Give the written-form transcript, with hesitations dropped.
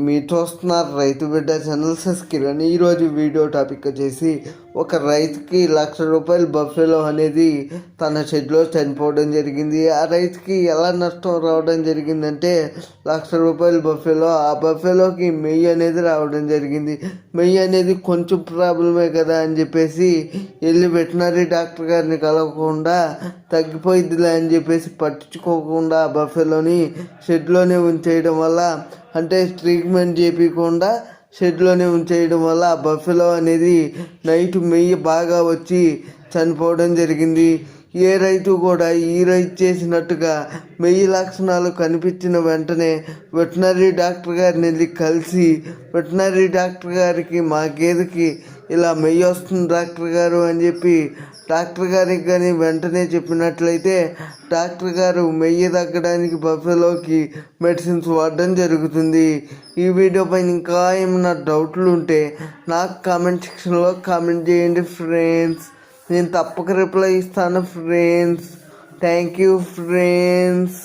మీరు చూస్తున్నారు రైతు బిడ్డ ఛానల్ సబ్స్క్రైబ్ అని. ఈరోజు వీడియో టాపిక్ వచ్చేసి ఒక రైతుకి ₹1,00,000 బఫెలో అనేది తన షెడ్లో చనిపోవడం జరిగింది. ఆ రైతుకి ఎలా నష్టం రావడం జరిగిందంటే ₹1,00,000 బఫెలో, ఆ బఫెలోకి మెయ్యి అనేది రావడం జరిగింది. మెయ్యి అనేది కొంచెం ప్రాబ్లమే కదా అని చెప్పేసి వెళ్ళి వెటనరీ డాక్టర్ గారిని కలవకుండా తగ్గిపోయిద్దిలే అని చెప్పేసి పట్టించుకోకుండా ఆ బఫెలోని షెడ్లోనే ఉంచేయడం వల్ల, అంటే ట్రీట్మెంట్ చేయకుండా షెడ్లోనే ఉంచేయడం వల్ల ఆ బఫెలో అనేది నైట్ మెయ్యి బాగా వచ్చి చనిపోవడం జరిగింది. ఏ రైతు కూడా ఈ రైతు చేసినట్టుగా మెయ్యి లక్షణాలు కనిపించిన వెంటనే వెటనరీ డాక్టర్ గారిని వెళ్ళి కలిసి, వెటనరీ డాక్టర్ గారికి మా గేదెకి ఇలా మెయ్యి వస్తుంది డాక్టర్ గారు అని చెప్పి డాక్టర్ గారికి కానీ వెంటనే చెప్పినట్లయితే డాక్టర్ గారు మెయ్యి తగ్గడానికి బఫెలోకి మెడిసిన్స్ వాడడం జరుగుతుంది. ఈ వీడియో పైన ఇంకా ఏమైనా డౌట్లు ఉంటే నాకు కామెంట్ సెక్షన్లో కామెంట్ చేయండి ఫ్రెండ్స్. నేను తప్పక రిప్లై ఇస్తాను ఫ్రెండ్స్. Thank you friends.